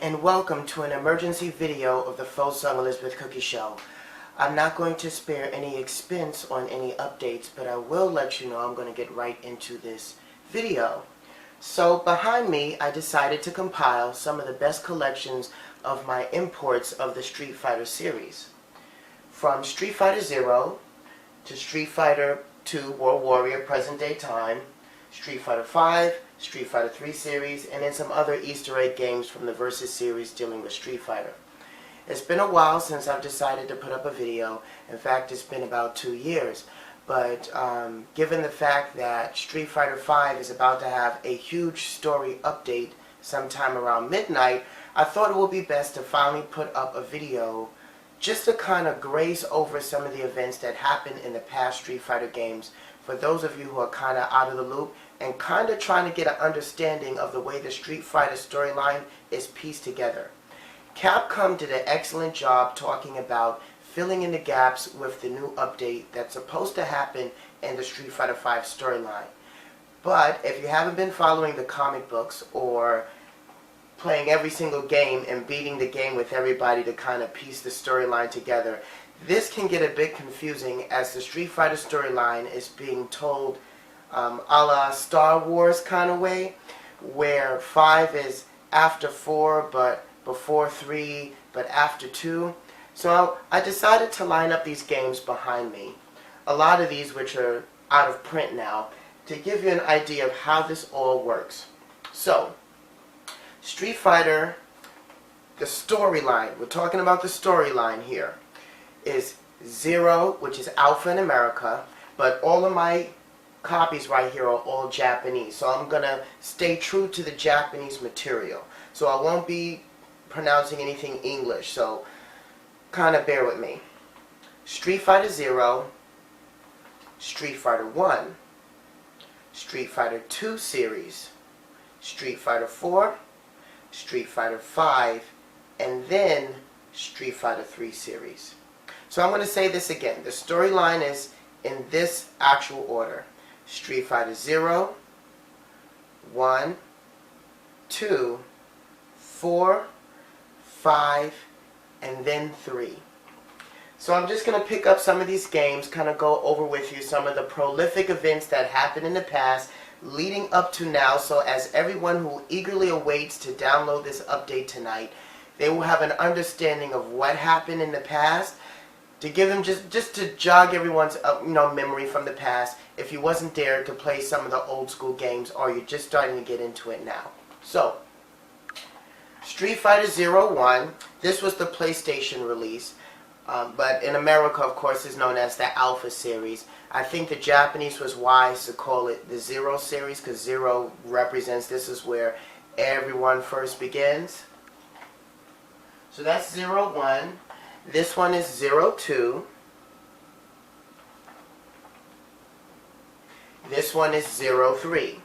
and welcome to an emergency video of the Faux Sung Elizabeth Cookie Show. I'm not going to spare any expense on any updates, but I will let you know I'm going to get right into this video. So behind me, I decided to compile some of the best collections of my imports of the Street Fighter series. From Street Fighter Zero to Street Fighter 2 World Warrior present day time, Street Fighter 5, Street Fighter 3 series, and then some other Easter egg games from the Versus series dealing with Street Fighter. It's been a while since I've decided to put up a video. In fact, it's been about 2 years. But given the fact that Street Fighter 5 is about to have a huge story update sometime around midnight, I thought it would be best to finally put up a video just to kind of graze over some of the events that happened in the past Street Fighter games for those of you who are kind of out of the loop and kind of trying to get an understanding of the way the Street Fighter storyline is pieced together. Capcom did an excellent job talking about filling in the gaps with the new update that's supposed to happen in the Street Fighter V storyline. But if you haven't been following the comic books or playing every single game and beating the game with everybody to kind of piece the storyline together, this can get a bit confusing as the Street Fighter storyline is being told a la Star Wars kind of way, where 5 is after 4 but before 3 but after 2. So I decided to line up these games behind me, a lot of these which are out of print now, to give you an idea of how this all works. So, Street Fighter, the storyline, we're talking about the storyline here, is 0, which is Alpha in America, but all of my copies right here are all Japanese. So I'm going to stay true to the Japanese material. So I won't be pronouncing anything English, so kind of bear with me. Street Fighter 0, Street Fighter 1, Street Fighter 2 series, Street Fighter 4, Street Fighter 5, and then Street Fighter 3 series. So I'm going to say this again. The storyline is in this actual order. Street Fighter 0, 1, 2, 4, 5, and then 3. So I'm just going to pick up some of these games, kind of go over with you some of the prolific events that happened in the past leading up to now, so as everyone who eagerly awaits to download this update tonight, they will have an understanding of what happened in the past, to give them just to jog everyone's memory from the past if you wasn't there to play some of the old school games or you're just starting to get into it now. So, Street Fighter 01, this was the PlayStation release, but in America, of course, is known as the Alpha series. I think the Japanese was wise to call it the 0 series because 0 represents this is where everyone first begins. So that's 01. This one is 02. This one is 03.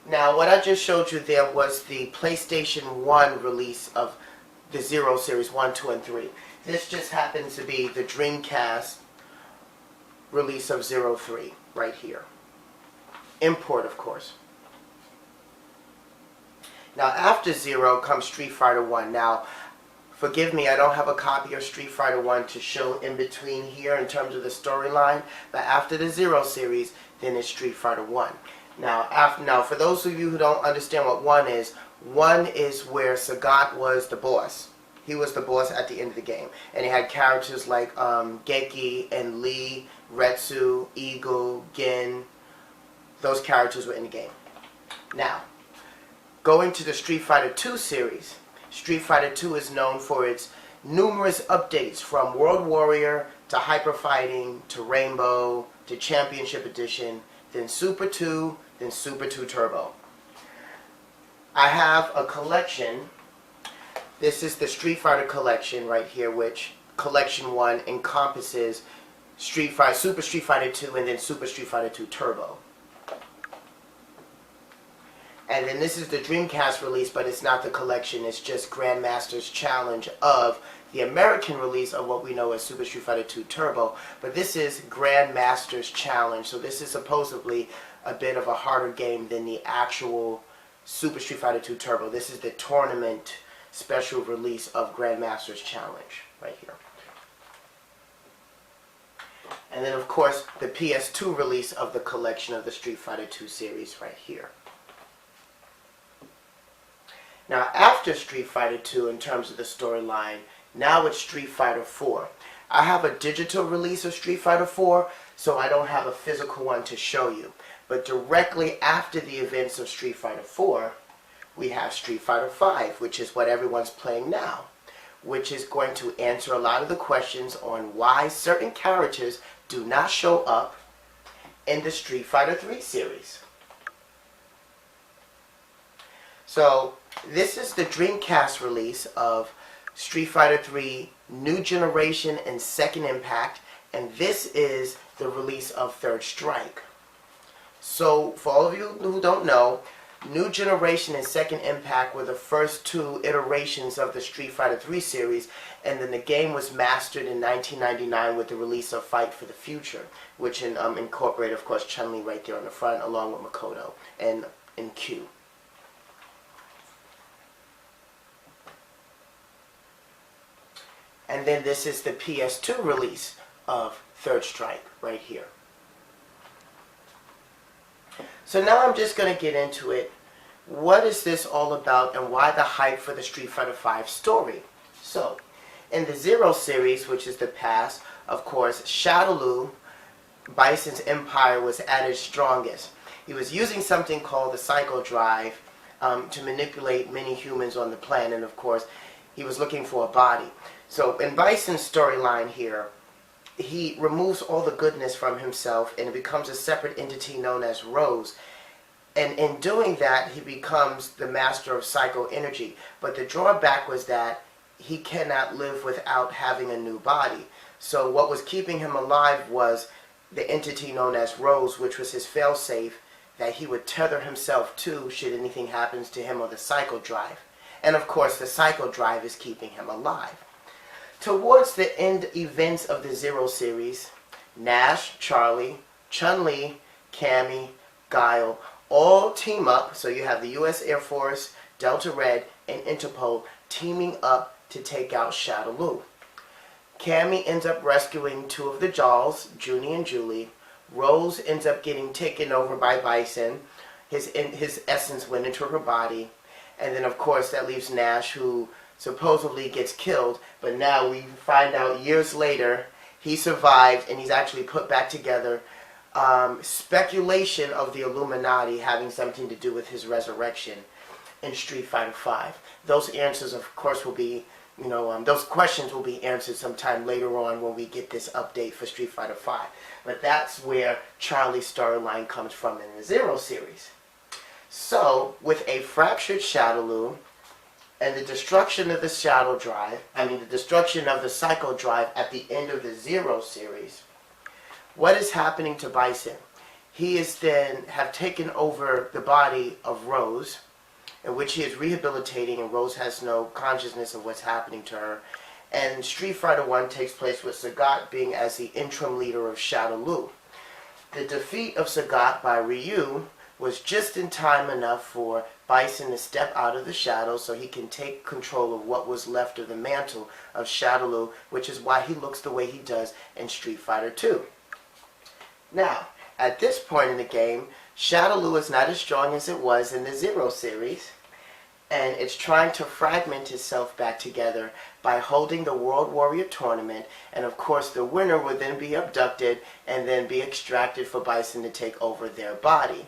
Now, what I just showed you there was the PlayStation 1 release of the 0 series 1, 2, and 3. This just happens to be the Dreamcast release of 03 right here. Import, of course. Now, after 0 comes Street Fighter 1. Now, forgive me, I don't have a copy of Street Fighter 1 to show in between here in terms of the storyline, but after the 0 series, then it's Street Fighter 1. Now, for those of you who don't understand what 1 is where Sagat was the boss. He was the boss at the end of the game. And he had characters like Geki and Lee, Retsu, Eagle, Gin. Those characters were in the game. Now, going to the Street Fighter 2 series, Street Fighter 2 is known for its numerous updates from World Warrior to Hyper Fighting to Rainbow to Championship Edition, then Super 2, then Super 2 Turbo. I have a collection. This is the Street Fighter collection right here, which Collection 1 encompasses Super Street Fighter 2 and then Super Street Fighter 2 Turbo. And then this is the Dreamcast release, but it's not the collection. It's just Grandmaster's Challenge of the American release of what we know as Super Street Fighter 2 Turbo. But this is Grandmaster's Challenge, so this is supposedly a bit of a harder game than the actual Super Street Fighter 2 Turbo. This is the tournament special release of Grandmaster's Challenge right here. And then of course the PS2 release of the collection of the Street Fighter 2 series right here. Now after Street Fighter 2 in terms of the storyline, now it's Street Fighter 4. I have a digital release of Street Fighter 4, so I don't have a physical one to show you. But directly after the events of Street Fighter 4, we have Street Fighter 5, which is what everyone's playing now, which is going to answer a lot of the questions on why certain characters do not show up in the Street Fighter 3 series. So this is the Dreamcast release of Street Fighter 3 New Generation and Second Impact, and this is the release of Third Strike. So for all of you who don't know, New Generation and Second Impact were the first two iterations of the Street Fighter 3 series, and then the game was mastered in 1999 with the release of Fight for the Future, which incorporated, of course, Chun-Li right there on the front, along with Makoto and Q. And then this is the PS2 release of Third Strike right here. So now I'm just going to get into it. What is this all about and why the hype for the Street Fighter V story? So, in the Zero series, which is the past, of course, Shadaloo, Bison's empire, was at its strongest. He was using something called the Psycho Drive to manipulate many humans on the planet, and of course, he was looking for a body. So, in Bison's storyline here, he removes all the goodness from himself and it becomes a separate entity known as Rose. And in doing that, he becomes the master of psycho energy. But the drawback was that he cannot live without having a new body. So what was keeping him alive was the entity known as Rose, which was his failsafe that he would tether himself to should anything happen to him or the Psycho Drive. And of course, the Psycho Drive is keeping him alive. Towards the end events of the Zero series, Nash, Charlie, Chun-Li, Cammy, Guile all team up. So you have the U.S. Air Force, Delta Red, and Interpol teaming up to take out Shadaloo. Cammy ends up rescuing two of the Jaws, Junie and Julie. Rose ends up getting taken over by Bison. His essence went into her body. And then of course that leaves Nash, who supposedly gets killed, but now we find out years later he survived and he's actually put back together. Speculation of the Illuminati having something to do with his resurrection in Street Fighter V. Those answers, of course, will be, those questions will be answered sometime later on when we get this update for Street Fighter V. But that's where Charlie's storyline comes from in the Zero series. So, with a fractured Shadaloo, and the destruction of the the destruction of the Psycho Drive at the end of the Zero series, what is happening to Bison? He is then have taken over the body of Rose, in which he is rehabilitating, and Rose has no consciousness of what's happening to her. And Street Fighter 1 takes place with Sagat being as the interim leader of Shadaloo. The defeat of Sagat by Ryu was just in time enough for Bison to step out of the shadows so he can take control of what was left of the mantle of Shadaloo, which is why he looks the way he does in Street Fighter 2. Now, at this point in the game, Shadaloo is not as strong as it was in the Zero series, and it's trying to fragment itself back together by holding the World Warrior Tournament, and of course the winner would then be abducted and then be extracted for Bison to take over their body.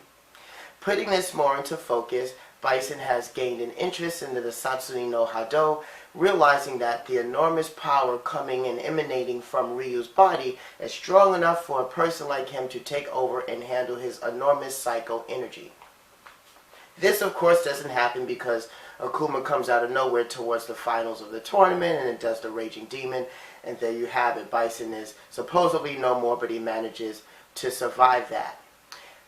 Putting this more into focus, Bison has gained an interest into the Satsui no Hado, realizing that the enormous power coming and emanating from Ryu's body is strong enough for a person like him to take over and handle his enormous psycho energy. This, of course, doesn't happen because Akuma comes out of nowhere towards the finals of the tournament and it does the Raging Demon, and there you have it. Bison is supposedly no more, but he manages to survive that.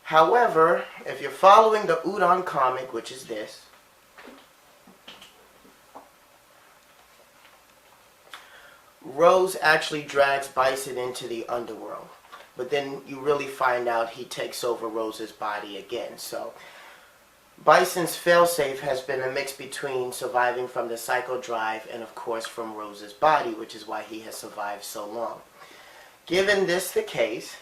However, if you're following the Udon comic, which is this, Rose actually drags Bison into the underworld. But then you really find out he takes over Rose's body again. So Bison's failsafe has been a mix between surviving from the psycho drive and of course from Rose's body, which is why he has survived so long. Given this the case,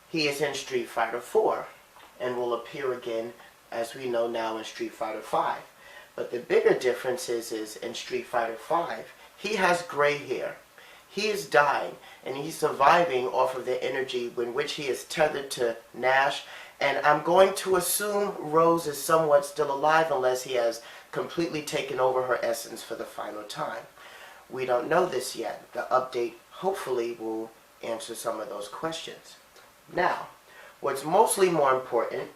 he is in Street Fighter 4 and will appear again, as we know now, in Street Fighter 5. But the bigger difference is in Street Fighter 5, he has gray hair. He is dying, and he's surviving off of the energy in which he is tethered to Nash. And I'm going to assume Rose is somewhat still alive unless he has completely taken over her essence for the final time. We don't know this yet. The update hopefully will answer some of those questions. Now, what's mostly more important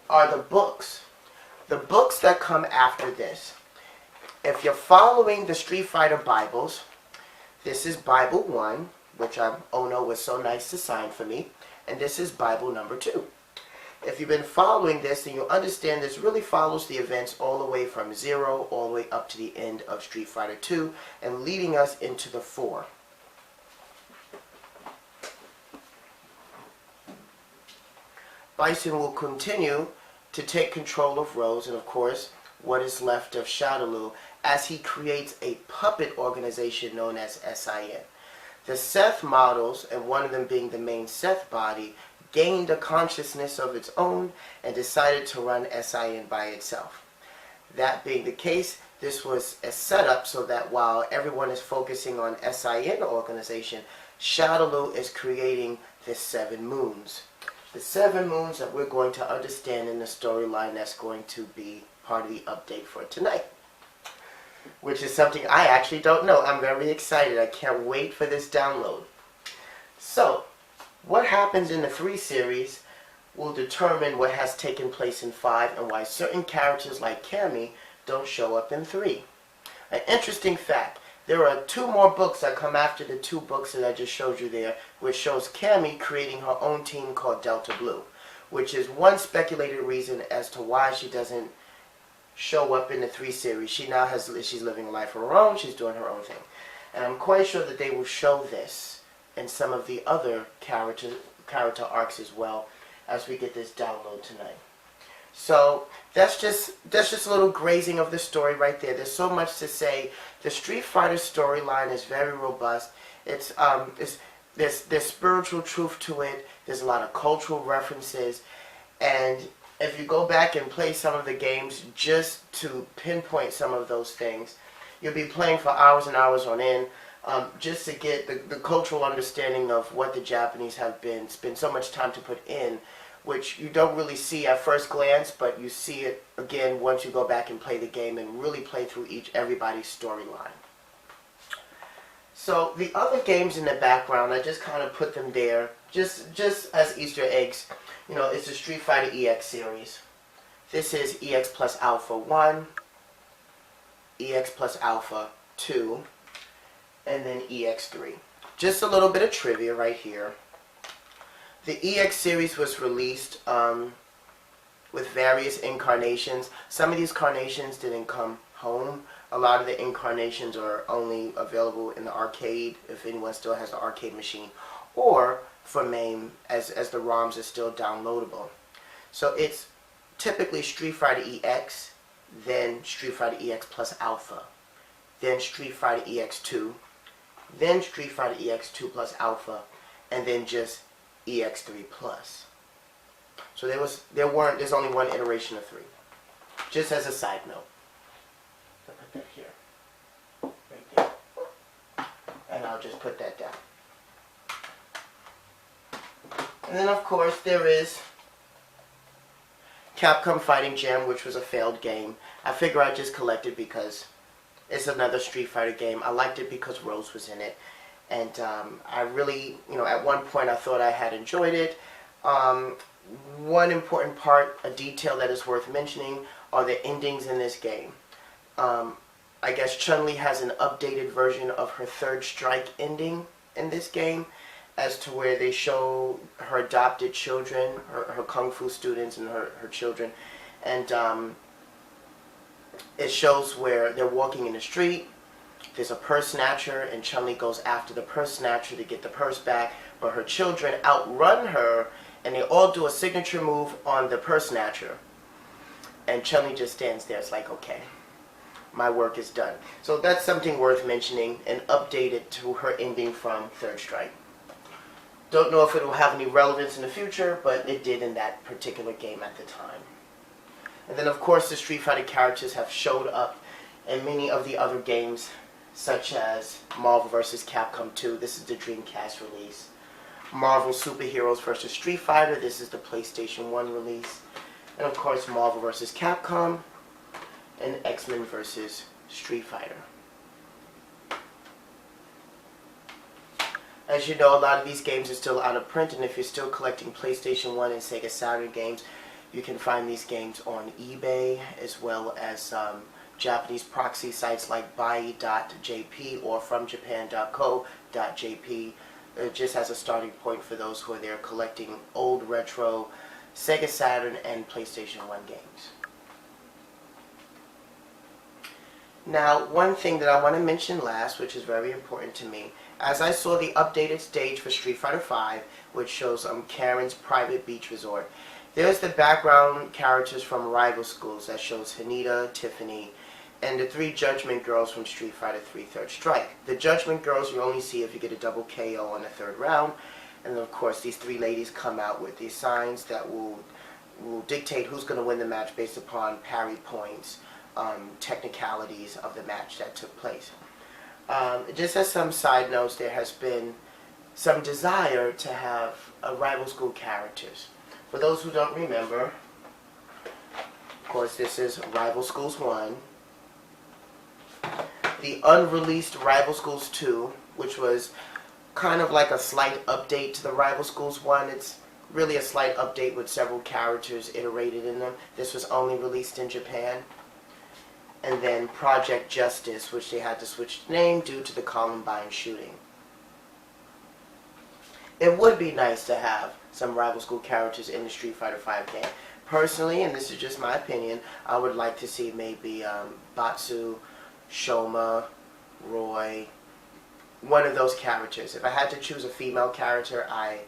are the books. The books that come after this. If you're following the Street Fighter Bibles, this is Bible 1, which Ono was so nice to sign for me, and this is Bible number 2. If you've been following this, then you'll understand this really follows the events all the way from 0 all the way up to the end of Street Fighter 2 and leading us into the 4. Bison will continue to take control of Rose and of course what is left of Shadaloo as he creates a puppet organization known as SIN. The Seth models, and one of them being the main Seth body, gained a consciousness of its own and decided to run SIN by itself. That being the case, this was a setup so that while everyone is focusing on SIN organization, Shadaloo is creating the 7 moons. The 7 moons that we're going to understand in the storyline that's going to be part of the update for tonight. Which is something I actually don't know. I'm very excited. I can't wait for this download. So, what happens in the 3 series will determine what has taken place in 5 and why certain characters like Cammy don't show up in 3. An interesting fact, there are 2 more books that come after the 2 books that I just showed you there, which shows Cammy creating her own team called Delta Blue, which is one speculated reason as to why she doesn't show up in the 3 series. She's living a life of her own, she's doing her own thing. And I'm quite sure that they will show this in some of the other character arcs as well as we get this download tonight. So that's just a little grazing of the story right there. There's so much to say. The Street Fighter storyline is very robust. There's spiritual truth to it. There's a lot of cultural references, and if you go back and play some of the games just to pinpoint some of those things, you'll be playing for hours and hours on end, just to get the cultural understanding of what the Japanese have spent so much time to put in, which you don't really see at first glance, but you see it again once you go back and play the game and really play through everybody's storyline. So the other games in the background, I just kind of put them there just as Easter eggs. You know, it's the Street Fighter EX series. This is EX plus Alpha 1, EX plus Alpha 2, and then EX3. Just a little bit of trivia right here. The EX series was released with various incarnations. Some of these incarnations didn't come home. A lot of the incarnations are only available in the arcade, if anyone still has the arcade machine, or for MAME, as the ROMs are still downloadable. So it's typically Street Fighter EX, then Street Fighter EX plus Alpha, then Street Fighter EX2, then Street Fighter EX2 plus Alpha, and then just EX3 plus. So there's only one iteration of 3. Just as a side note. I'll put that here. Right there. And I'll just put that down. And then of course there is Capcom Fighting Jam, which was a failed game. I figure I just collect it because it's another Street Fighter game. I liked it because Rose was in it. And I really, at one point I thought I had enjoyed it. One important part, a detail that is worth mentioning, are the endings in this game. I guess Chun-Li has an updated version of her third strike ending in this game. as to where they show her adopted children, her kung fu students and her children, and it shows where they're walking in the street. There's a purse snatcher, and Chun-Li goes after the purse snatcher to get the purse back, but her children outrun her, and they all do a signature move on the purse snatcher. And Chun-Li just stands there. It's like, okay, my work is done. So that's something worth mentioning, and updated to her ending from Third Strike. Don't know if it will have any relevance in the future, but it did in that particular game at the time. And then, of course, the Street Fighter characters have showed up in many of the other games, such as Marvel vs. Capcom 2. This is the Dreamcast release. Marvel Superheroes vs. Street Fighter. This is the PlayStation 1 release. And, of course, Marvel vs. Capcom and X-Men vs. Street Fighter. As you know, a lot of these games are still out of print, and if you're still collecting PlayStation 1 and Sega Saturn games, you can find these games on eBay, as well as Japanese proxy sites like buy.jp or fromjapan.co.jp, just as a starting point for those who are there collecting old retro Sega Saturn and PlayStation 1 games. Now, one thing that I want to mention last, which is very important to me, as I saw the updated stage for Street Fighter V, which shows Karen's private beach resort, there's the background characters from rival schools that shows Haneda, Tiffany, and the 3 Judgment Girls from Street Fighter 3 Third Strike. The Judgment Girls you only see if you get a double KO on the 3rd round, and of course these 3 ladies come out with these signs that will dictate who's going to win the match based upon parry points, technicalities of the match that took place. Just as some side notes, there has been some desire to have rival school characters. For those who don't remember, of course, this is Rival Schools 1. The unreleased Rival Schools 2, which was kind of like a slight update to the Rival Schools 1. It's really a slight update with several characters iterated in them. This was only released in Japan. And then Project Justice, which they had to switch the name due to the Columbine shooting. It would be nice to have some rival school characters in the Street Fighter V game. Personally, and this is just my opinion, I would like to see maybe Batsu, Shoma, Roy, one of those characters. If I had to choose a female character, I'm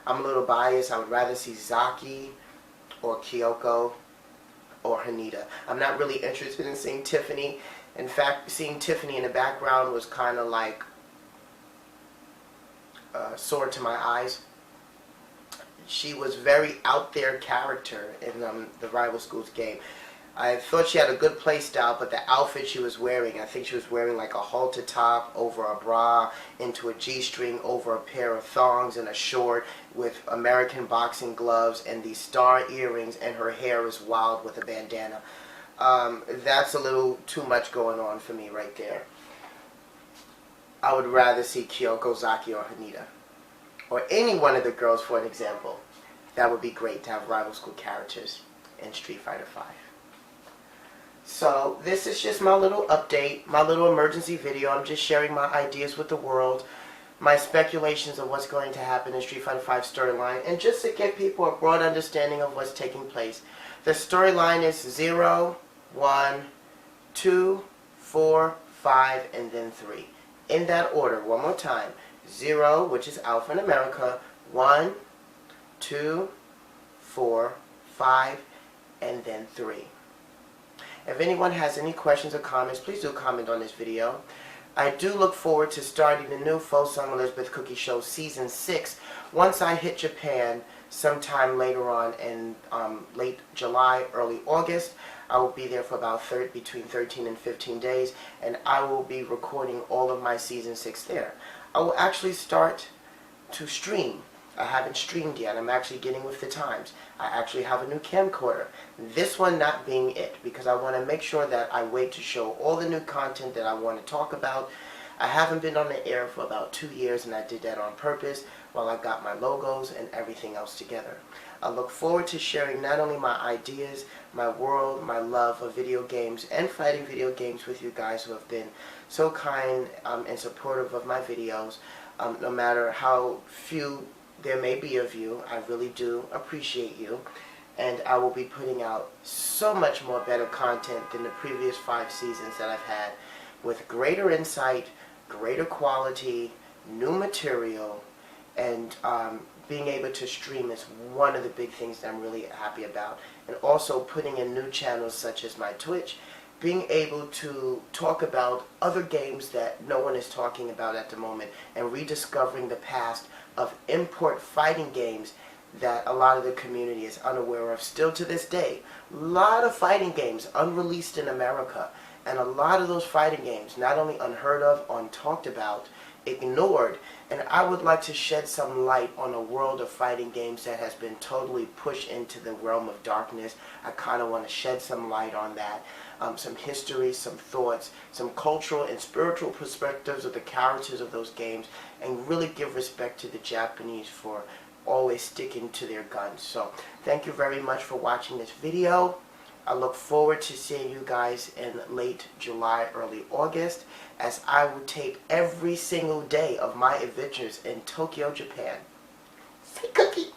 a little biased. I would rather see Zaki or Kyoko or Haneda. I'm not really interested in seeing Tiffany. In fact, seeing Tiffany in the background was kind of like sword to my eyes. She was very out there character in the Rival Schools game. I thought she had a good play style, but the outfit she was wearing, I think she was wearing like a halter top over a bra, into a G-string, over a pair of thongs and a short with American boxing gloves and these star earrings, and her hair is wild with a bandana. That's a little too much going on for me right there. I would rather see Kyoko, Zaki, or Haneda. Or any one of the girls, for an example. That would be great to have rival school characters in Street Fighter V. So, this is just my little update, my little emergency video. I'm just sharing my ideas with the world, my speculations of what's going to happen in Street Fighter V storyline, and just to give people a broad understanding of what's taking place. The storyline is 0, 1, 2, 4, 5, and then 3. In that order, one more time. 0, which is Alpha in America, 1, 2, 4, 5, and then 3. If anyone has any questions or comments, please do comment on this video. I do look forward to starting the new Faux Sung Elizabeth Cookie Show Season 6 once I hit Japan sometime later on in late July, early August. I will be there for about between 13 and 15 days, and I will be recording all of my Season 6 there. I will actually start to stream. I haven't streamed yet. I'm actually getting with the times. I actually have a new camcorder. This one not being it, because I want to make sure that I wait to show all the new content that I want to talk about. I haven't been on the air for about 2 years, and I did that on purpose while I got my logos and everything else together. I look forward to sharing not only my ideas, my world, my love of video games and fighting video games with you guys who have been so kind and supportive of my videos. No matter how few there may be of you, I really do appreciate you. And I will be putting out so much more better content than the previous 5 seasons that I've had, with greater insight, greater quality, new material, and being able to stream is one of the big things that I'm really happy about. And also putting in new channels such as my Twitch, being able to talk about other games that no one is talking about at the moment, and rediscovering the past of import fighting games that a lot of the community is unaware of still to this day. A lot of fighting games unreleased in America, and a lot of those fighting games not only unheard of, untalked about, ignored, and I would like to shed some light on a world of fighting games that has been totally pushed into the realm of darkness. I kind of want to shed some light on that, some history, some thoughts, some cultural and spiritual perspectives of the characters of those games, and really give respect to the Japanese for always sticking to their guns. So thank you very much for watching this video. I look forward to seeing you guys in late July, early August, as I will tape every single day of my adventures in Tokyo, Japan. Say Cookie!